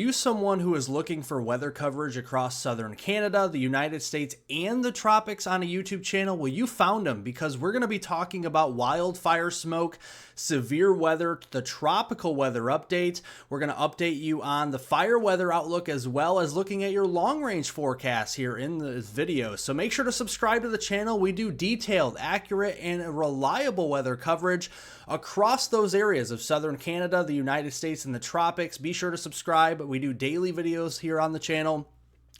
Are you someone who is looking for weather coverage across southern Canada, the United States, and the tropics on a YouTube channel? Well, you found them because we're going to be talking about wildfire smoke, severe weather, the tropical weather update. We're going to update you on the fire weather outlook as well as looking at your long range forecast here in this video. So make sure to subscribe to the channel. We do detailed, accurate, and reliable weather coverage across those areas of southern Canada, the United States, and the tropics. Be sure to subscribe. We do daily videos here on the channel.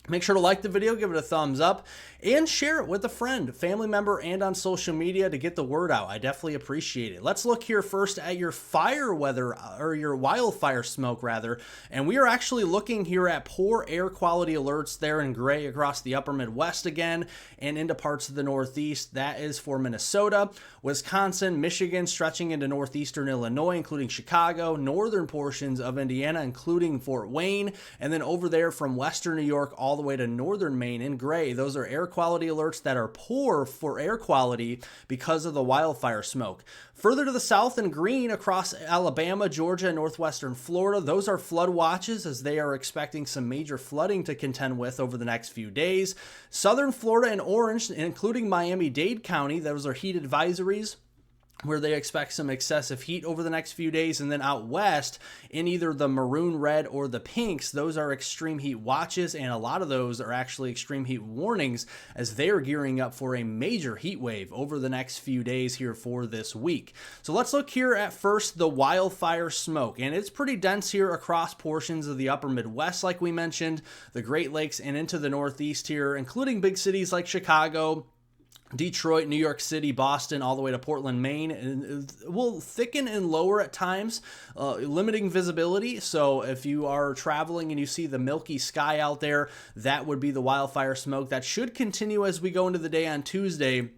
Make sure to like the video, give it a thumbs up, and share it with a friend, family member, and on social media to get the word out. I definitely appreciate it. Let's look here first at your fire weather, or your wildfire smoke rather, and we are actually looking here at poor air quality alerts there in gray across the upper Midwest again and into parts of the Northeast. That is for Minnesota, Wisconsin, Michigan, stretching into northeastern Illinois, including Chicago, northern portions of Indiana, including Fort Wayne, and then over there from western New York all the way to northern Maine in gray. Those are air quality alerts that are poor for air quality because of the wildfire smoke. Further to the south in green across Alabama, Georgia, and northwestern Florida, those are flood watches as they are expecting some major flooding to contend with over the next few days. Southern Florida in orange, including Miami-Dade County, those are heat advisories, where they expect some excessive heat over the next few days. And then out west in either the maroon, red, or the pinks, those are extreme heat watches, and a lot of those are actually extreme heat warnings as they are gearing up for a major heat wave over the next few days here for this week. So let's look here at first the wildfire smoke, and it's pretty dense here across portions of the upper Midwest like we mentioned, the Great Lakes, and into the Northeast here, including big cities like Chicago, Detroit, New York City, Boston, all the way to Portland, Maine. And it will thicken and lower at times, limiting visibility. So if you are traveling and you see the milky sky out there, that would be the wildfire smoke. That should continue as we go into the day on Tuesday,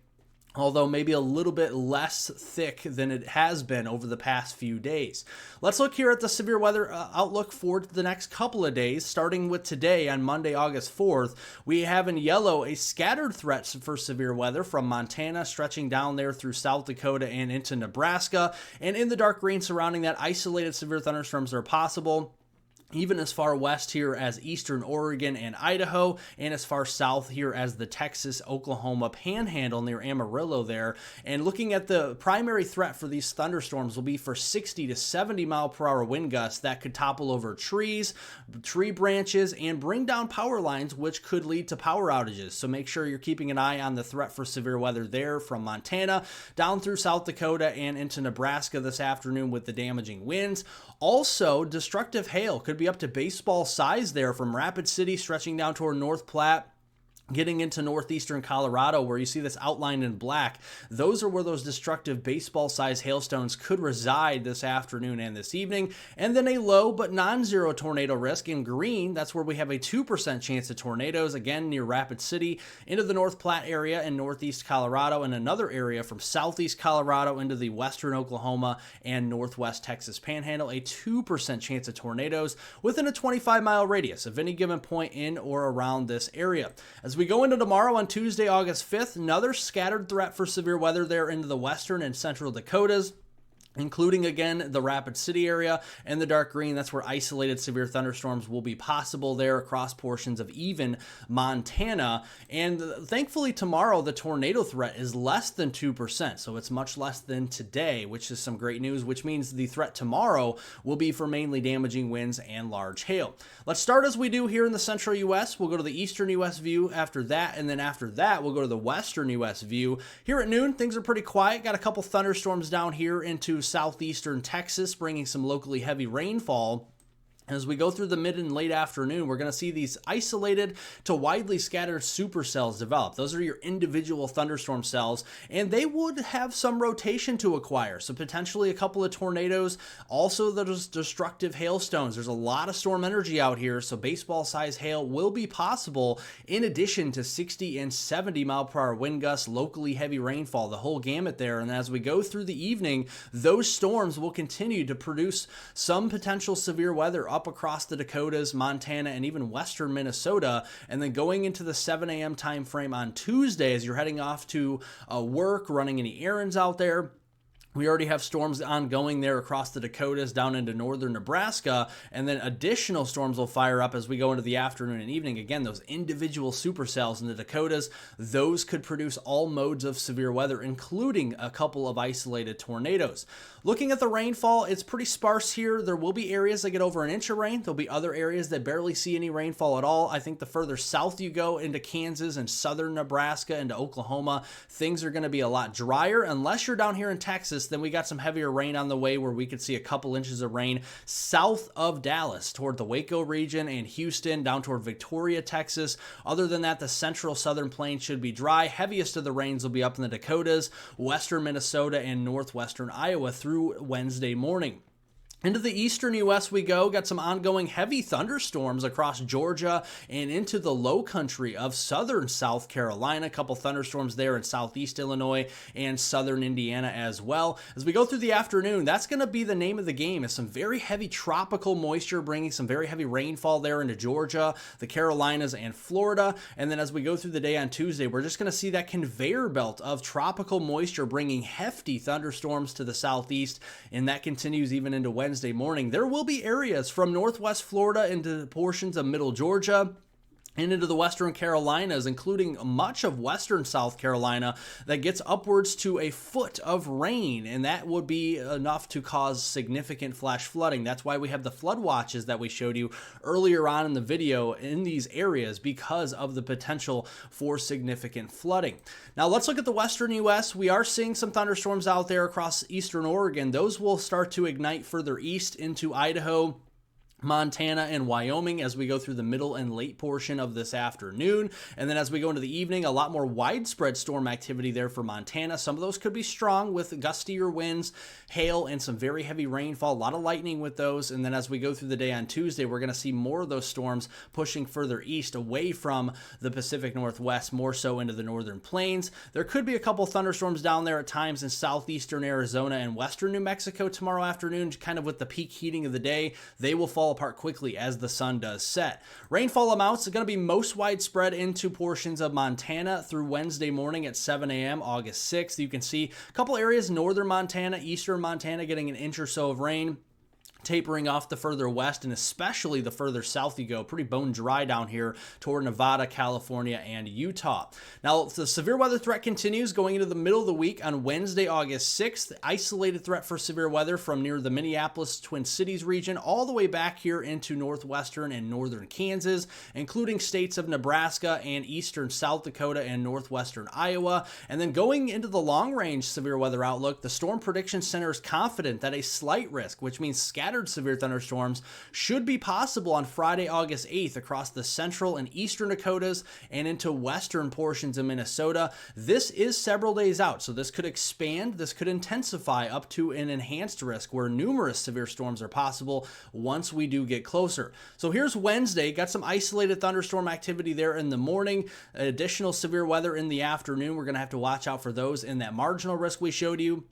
although maybe a little bit less thick than it has been over the past few days. Let's look here at the severe weather outlook for the next couple of days, starting with today on Monday, August 4th. We have in yellow a scattered threat for severe weather from Montana, stretching down there through South Dakota and into Nebraska, and in the dark green surrounding that, isolated severe thunderstorms are possible, even as far west here as eastern Oregon and Idaho, and as far south here as the Texas, Oklahoma panhandle near Amarillo there. And looking at the primary threat for these thunderstorms will be for 60 to 70 mile per hour wind gusts that could topple over trees, tree branches, and bring down power lines, which could lead to power outages. So make sure you're keeping an eye on the threat for severe weather there from Montana down through South Dakota and into Nebraska this afternoon with the damaging winds. Also, destructive hail could be up to baseball size there from Rapid City stretching down toward North Platte, getting into northeastern Colorado, where you see this outlined in black. Those are where those destructive baseball-sized hailstones could reside this afternoon and this evening. And then a low but non-zero tornado risk in green. That's where we have a 2% chance of tornadoes, again near Rapid City, into the North Platte area and northeast Colorado, and another area from southeast Colorado into the western Oklahoma and northwest Texas panhandle. A 2% chance of tornadoes within a 25-mile radius of any given point in or around this area. As we go into tomorrow on Tuesday, August 5th, another scattered threat for severe weather there into the western and central Dakotas, including, again, the Rapid City area and the dark green. That's where isolated severe thunderstorms will be possible there across portions of even Montana. And thankfully, tomorrow, the tornado threat is less than 2%, so it's much less than today, which is some great news, which means the threat tomorrow will be for mainly damaging winds and large hail. Let's start as we do here in the central U.S. We'll go to the eastern U.S. view after that, and then after that, we'll go to the western U.S. view. Here at noon, things are pretty quiet. Got a couple thunderstorms down here into southeastern Texas, bringing some locally heavy rainfall. As we go through the mid and late afternoon, we're going to see these isolated to widely scattered supercells develop. Those are your individual thunderstorm cells, and they would have some rotation to acquire. So potentially a couple of tornadoes, also those destructive hailstones. There's a lot of storm energy out here, so baseball-sized hail will be possible in addition to 60 and 70 mile per hour wind gusts, locally heavy rainfall, the whole gamut there. And as we go through the evening, those storms will continue to produce some potential severe weather up across the Dakotas, Montana, and even western Minnesota. And then going into the 7 a.m. time frame on Tuesday as you're heading off to work, running any errands out there, We already have storms ongoing there across the Dakotas down into northern Nebraska, and then additional storms will fire up as we go into the afternoon and evening. Again, those individual supercells in the Dakotas, those could produce all modes of severe weather, including a couple of isolated tornadoes. Looking at the rainfall, it's pretty sparse here. There will be areas that get over an inch of rain. There'll be other areas that barely see any rainfall at all. I think the further south you go into Kansas and southern Nebraska, into Oklahoma, things are going to be a lot drier. Unless you're down here in Texas, then we got some heavier rain on the way where we could see a couple inches of rain south of Dallas toward the Waco region and Houston down toward Victoria, Texas. Other than that, the central southern plains should be dry. Heaviest of the rains will be up in the Dakotas, western Minnesota, and northwestern Iowa through Wednesday morning. Into the eastern U.S. we go. Got some ongoing heavy thunderstorms across Georgia and into the low country of southern South Carolina. A couple thunderstorms there in southeast Illinois and southern Indiana as well. As we go through the afternoon, that's going to be the name of the game, is some very heavy tropical moisture bringing some very heavy rainfall there into Georgia, the Carolinas, and Florida. And then as we go through the day on Tuesday, we're just going to see that conveyor belt of tropical moisture bringing hefty thunderstorms to the southeast, and that continues even into Wednesday morning. There will be areas from northwest Florida into portions of middle Georgia and into the western Carolinas, including much of western South Carolina, that gets upwards to a foot of rain, and that would be enough to cause significant flash flooding. That's why we have the flood watches that we showed you earlier on in the video in these areas, because of the potential for significant flooding. Now let's look at the western U.S. We are seeing some thunderstorms out there across eastern Oregon. Those will start to ignite further east into Idaho, Montana, and Wyoming as we go through the middle and late portion of this afternoon. And then as we go into the evening, a lot more widespread storm activity there for Montana. Some of those could be strong with gustier winds, hail, and some very heavy rainfall. A lot of lightning with those. And then as we go through the day on Tuesday, we're going to see more of those storms pushing further east away from the Pacific Northwest, more so into the northern plains. There could be a couple thunderstorms down there at times in southeastern Arizona and western New Mexico tomorrow afternoon, kind of with the peak heating of the day. They will fall apart quickly as the sun does set. Rainfall amounts are going to be most widespread into portions of Montana through Wednesday morning at 7 a.m. August 6th. You can see a couple areas, northern Montana, eastern Montana, getting an inch or so of rain, tapering off the further west, and especially the further south you go. Pretty bone dry down here toward Nevada, California, and Utah. Now, the severe weather threat continues going into the middle of the week on Wednesday, August 6th. Isolated threat for severe weather from near the Minneapolis, Twin Cities region all the way back here into northwestern and northern Kansas, including states of Nebraska and eastern South Dakota and northwestern Iowa. And then going into the long-range severe weather outlook, the Storm Prediction Center is confident that a slight risk, which means scattered severe thunderstorms, should be possible on Friday, August 8th across the central and eastern Dakotas and into western portions of Minnesota. This is several days out, so this could expand, this could intensify up to an enhanced risk where numerous severe storms are possible once we do get closer. So here's Wednesday, got some isolated thunderstorm activity there in the morning, additional severe weather in the afternoon. We're going to have to watch out for those in that marginal risk we showed you.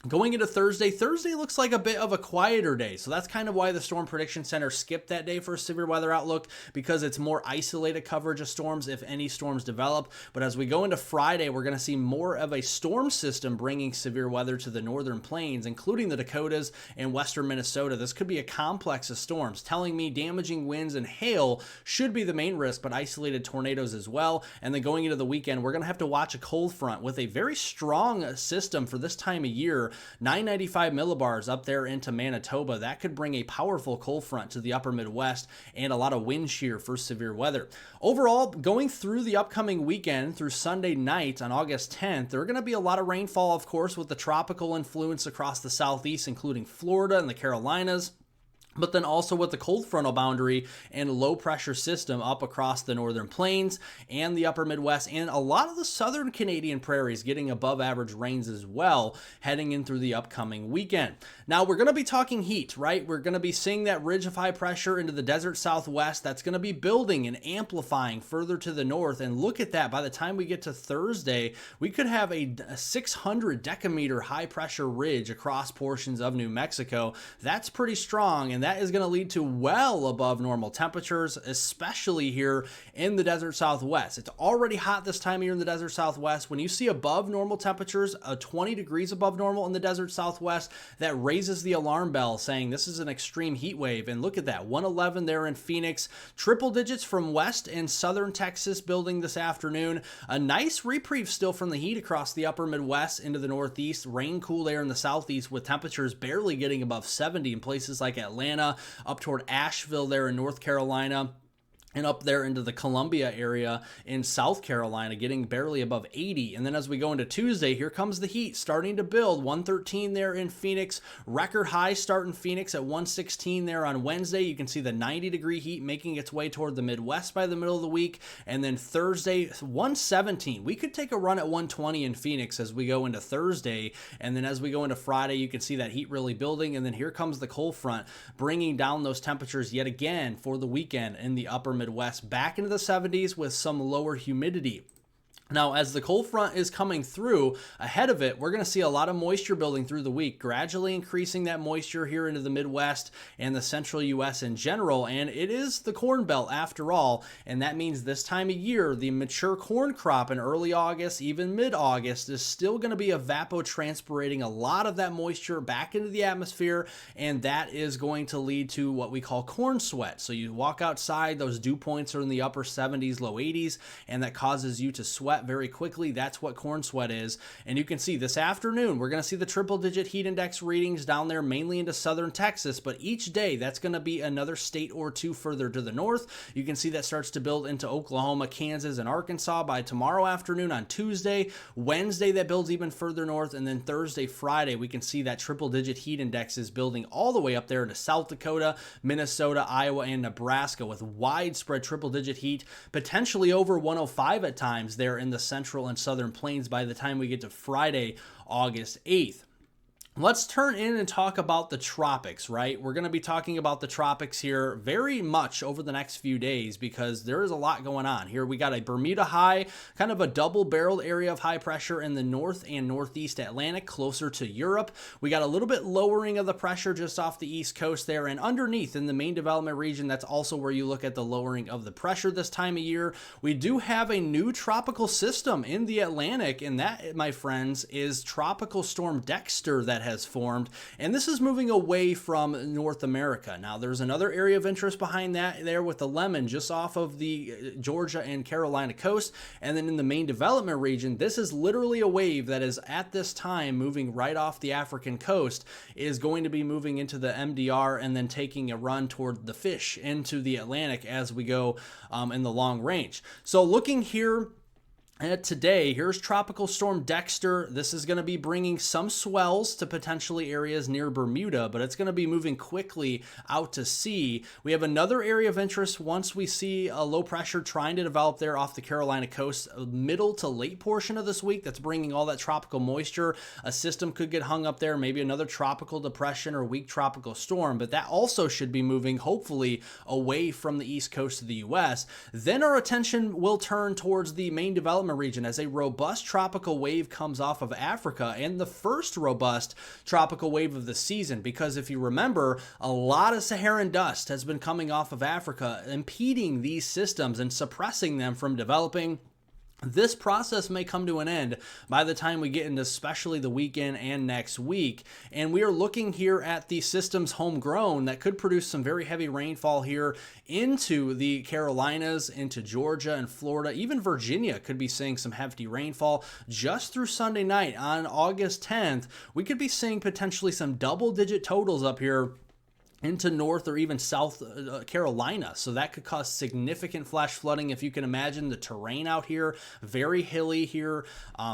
Going into Thursday looks like a bit of a quieter day. So that's kind of why the Storm Prediction Center skipped that day for a severe weather outlook, because it's more isolated coverage of storms if any storms develop. But as we go into Friday, we're going to see more of a storm system bringing severe weather to the northern plains, including the Dakotas and western Minnesota. This could be a complex of storms, telling me damaging winds and hail should be the main risk, but isolated tornadoes as well. And then going into the weekend, we're going to have to watch a cold front with a very strong system for this time of year. 995 millibars up there into Manitoba. That could bring a powerful cold front to the upper Midwest and a lot of wind shear for severe weather. Overall, going through the upcoming weekend through Sunday night on August 10th, there are going to be a lot of rainfall, of course, with the tropical influence across the southeast, including Florida and the Carolinas, but then also with the cold frontal boundary and low pressure system up across the northern plains and the upper Midwest, and a lot of the southern Canadian prairies getting above average rains as well heading in through the upcoming weekend. Now we're going to be talking heat, right? We're going to be seeing that ridge of high pressure into the desert southwest. That's going to be building and amplifying further to the north, and look at that. By the time we get to Thursday, we could have a 600 decameter high pressure ridge across portions of New Mexico. That's pretty strong, and that is going to lead to well above normal temperatures, especially here in the desert Southwest. It's already hot this time of year in the desert Southwest. When you see above normal temperatures, 20 degrees above normal in the desert Southwest, that raises the alarm bell saying this is an extreme heat wave. And look at that, 111 there in Phoenix, triple digits from west and southern Texas building this afternoon. A nice reprieve still from the heat across the upper Midwest into the Northeast. Rain cool air in the Southeast with temperatures barely getting above 70 in places like Atlanta, up toward Asheville there in North Carolina, and up there into the Columbia area in South Carolina, getting barely above 80. And then as we go into Tuesday, here comes the heat starting to build. 113 there in Phoenix, record high start in Phoenix at 116 there on Wednesday. You can see the 90-degree heat making its way toward the Midwest by the middle of the week. And then Thursday, 117. We could take a run at 120 in Phoenix as we go into Thursday. And then as we go into Friday, you can see that heat really building. And then here comes the cold front, bringing down those temperatures yet again for the weekend in the upper Midwest, back into the 70s with some lower humidity. Now, as the cold front is coming through, ahead of it, we're going to see a lot of moisture building through the week, gradually increasing that moisture here into the Midwest and the central U.S. in general. And it is the Corn Belt after all, and that means this time of year, the mature corn crop in early August, even mid-August, is still going to be evapotranspirating a lot of that moisture back into the atmosphere, and that is going to lead to what we call corn sweat. So you walk outside, those dew points are in the upper 70s, low 80s, and that causes you to sweat very quickly. That's what corn sweat is. And you can see this afternoon, we're going to see the triple digit heat index readings down there, mainly into southern Texas, but each day that's going to be another state or two further to the north. You can see that starts to build into Oklahoma, Kansas, and Arkansas by tomorrow afternoon on Tuesday. Wednesday, that builds even further north. And then Thursday, Friday, we can see that triple digit heat index is building all the way up there into South Dakota, Minnesota, Iowa, and Nebraska with widespread triple digit heat, potentially over 105 at times there in the central and southern plains by the time we get to Friday, August 8th. Let's turn in and talk about the tropics, right? We're going to be talking about the tropics here very much over the next few days because there is a lot going on. Here we got a Bermuda high, kind of a double-barreled area of high pressure in the north and northeast Atlantic, closer to Europe. We got a little bit lowering of the pressure just off the east coast there, and underneath in the main development region, that's also where you look at the lowering of the pressure this time of year. We do have a new tropical system in the Atlantic, and that, my friends, is Tropical Storm Dexter that has formed, and this is moving away from North America. Now, there's another area of interest behind that there with the lemon just off of the Georgia and Carolina coast, and then in the main development region, this is literally a wave that is at this time moving right off the African coast, is going to be moving into the MDR and then taking a run toward the fish into the Atlantic as we go in the long range. So looking here today, here's Tropical Storm Dexter. This is going to be bringing some swells to potentially areas near Bermuda, but it's going to be moving quickly out to sea. We have another area of interest once we see a low pressure trying to develop there off the Carolina coast, middle to late portion of this week. That's bringing all that tropical moisture. A system could get hung up there, maybe another tropical depression or weak tropical storm, but that also should be moving hopefully away from the east coast of the U.S. Then our attention will turn towards the main development region as a robust tropical wave comes off of Africa, and the first robust tropical wave of the season, because if you remember, a lot of Saharan dust has been coming off of Africa, impeding these systems and suppressing them from developing. This process may come to an end by the time we get into especially the weekend and next week. And we are looking here at the systems homegrown that could produce some very heavy rainfall here into the Carolinas, into Georgia and Florida. Even Virginia could be seeing some hefty rainfall just through Sunday night on August 10th. We could be seeing potentially some double-digit totals up here into North or even South Carolina. So that could cause significant flash flooding. If you can imagine the terrain out here, very hilly here.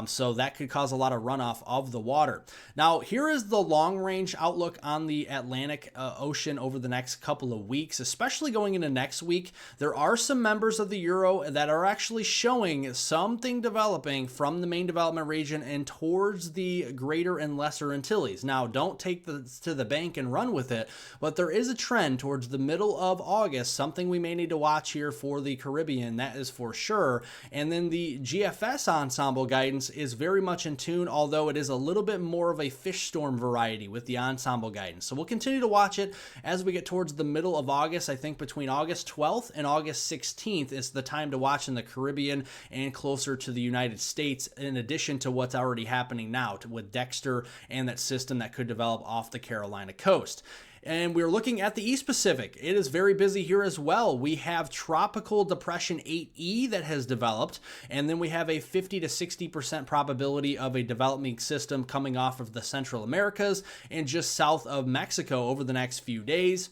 So that could cause a lot of runoff of the water. Now, here is the long range outlook on the Atlantic Ocean over the next couple of weeks, especially going into next week. There are some members of the Euro that are actually showing something developing from the main development region and towards the Greater and Lesser Antilles. Now, don't take this to the bank and run with it, but but there is a trend towards the middle of August, something we may need to watch here for the Caribbean, that is for sure. And then the GFS ensemble guidance is very much in tune, although it is a little bit more of a fish storm variety with the ensemble guidance. So we'll continue to watch it as we get towards the middle of August. I think between August 12th and August 16th is the time to watch in the Caribbean and closer to the United States, in addition to what's already happening now with Dexter and that system that could develop off the Carolina coast. And we're looking at the East Pacific. It is very busy here as well. We have Tropical Depression 8E that has developed, and then we have a 50 to 60% probability of a developing system coming off of the Central Americas and just south of Mexico over the next few days.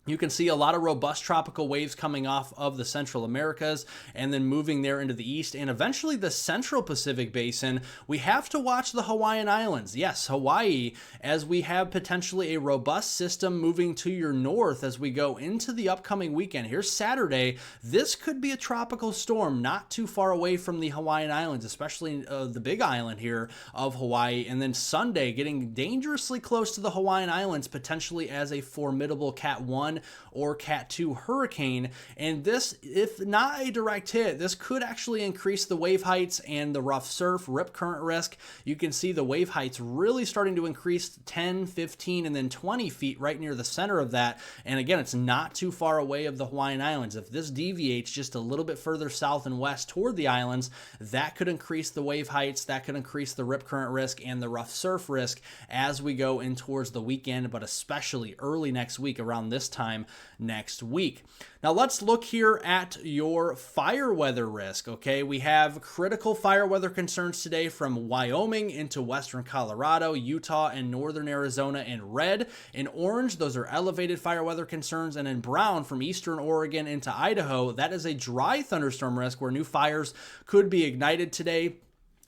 You can see a lot of robust tropical waves coming off of the Central Americas and then moving there into the east and eventually the Central Pacific Basin. We have to watch the Hawaiian Islands. Yes, Hawaii, as we have potentially a robust system moving to your north as we go into the upcoming weekend. Here's Saturday. This could be a tropical storm not too far away from the Hawaiian Islands, especially the big island here of Hawaii. And then Sunday, getting dangerously close to the Hawaiian Islands, potentially as a formidable Cat 1 or Cat 2 hurricane. And this, if not a direct hit, this could actually increase the wave heights and the rough surf, rip current risk. You can see the wave heights really starting to increase 10, 15, and then 20 feet right near the center of that. And again, it's not too far away of the Hawaiian Islands. If this deviates just a little bit further south and west toward the islands, that could increase the wave heights, that could increase the rip current risk and the rough surf risk as we go in towards the weekend, but especially early next week around this time next week. Now let's look here at your fire weather risk. Okay, we have critical fire weather concerns today from Wyoming into western Colorado, Utah, and northern Arizona in red. In orange, those are elevated fire weather concerns, and in brown from eastern Oregon into Idaho, that is a dry thunderstorm risk where new fires could be ignited today.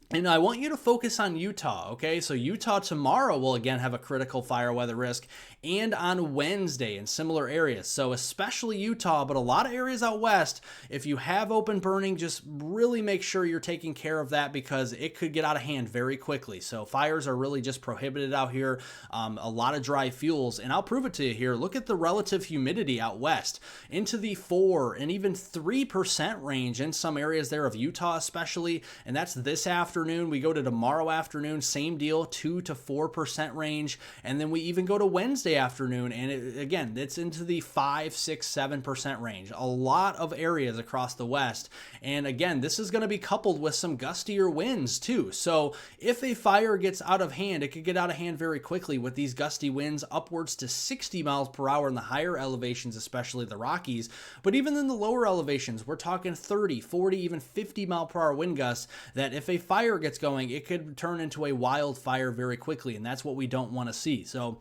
And I want you to focus on Utah, okay? So Utah tomorrow will again have a critical fire weather risk, and on Wednesday in similar areas. So especially Utah, but a lot of areas out west, if you have open burning, just really make sure you're taking care of that because it could get out of hand very quickly. So fires are really just prohibited out here. A lot of dry fuels, and I'll prove it to you here. Look at the relative humidity out west into the 4 and even 3% range in some areas there of Utah especially, and that's this afternoon. We go to tomorrow afternoon, same deal, 2 to 4% range. And then we even go to Wednesday afternoon, and again, it's into the 5, 6, 7% range. A lot of areas across the west. And again, this is going to be coupled with some gustier winds too. So if a fire gets out of hand, it could get out of hand very quickly with these gusty winds upwards to 60 miles per hour in the higher elevations, especially the Rockies. But even in the lower elevations, we're talking 30, 40, even 50 mile per hour wind gusts that if a fire gets going, it could turn into a wildfire very quickly, and that's what we don't want to see. So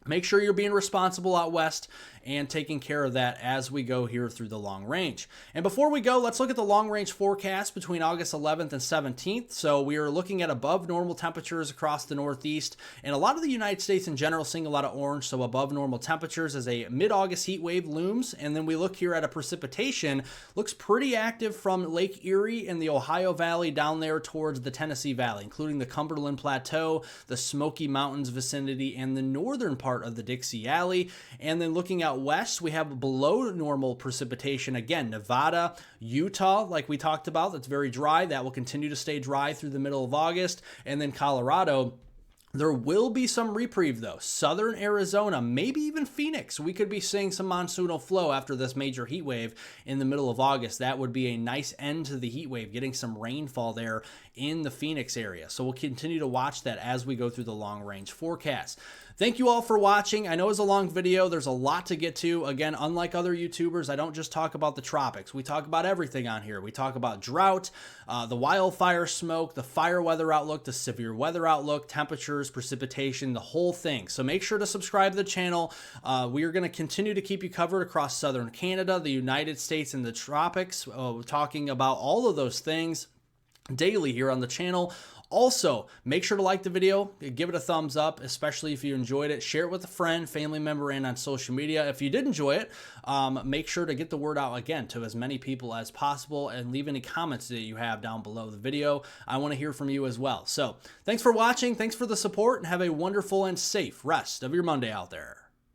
make sure you're being responsible out west and taking care of that as we go here through the long range. And before we go, let's look at the long range forecast between August 11th and 17th. So we are looking at above normal temperatures across the Northeast, and a lot of the United States in general seeing a lot of orange, so above normal temperatures as a mid-August heat wave looms. And then we look here at a precipitation, looks pretty active from Lake Erie and the Ohio Valley down there towards the Tennessee Valley, including the Cumberland Plateau, the Smoky Mountains vicinity, and the northern part of the Dixie Alley. And then looking out west, we have below normal precipitation. Again, Nevada, Utah, like we talked about, that's very dry. That will continue to stay dry through the middle of August. And then Colorado. There will be some reprieve though. Southern Arizona, maybe even Phoenix. We could be seeing some monsoonal flow after this major heat wave in the middle of August. That would be a nice end to the heat wave, getting some rainfall there in the Phoenix area. So we'll continue to watch that as we go through the long range forecast. Thank you all for watching. I know it's a long video. There's a lot to get to. Again, unlike other YouTubers, I don't just talk about the tropics. We talk about everything on here. We talk about drought, the wildfire smoke, the fire weather outlook, the severe weather outlook, temperatures, precipitation, the whole thing. So make sure to subscribe to the channel. We are going to continue to keep you covered across southern Canada, the United States, and the tropics, talking about all of those things daily here on the channel. Also, make sure to like the video, give it a thumbs up, especially if you enjoyed it. Share it with a friend, family member, and on social media. If you did enjoy it, make sure to get the word out again to as many people as possible and leave any comments that you have down below the video. I want to hear from you as well. So thanks for watching, thanks for the support, and have a wonderful and safe rest of your Monday out there.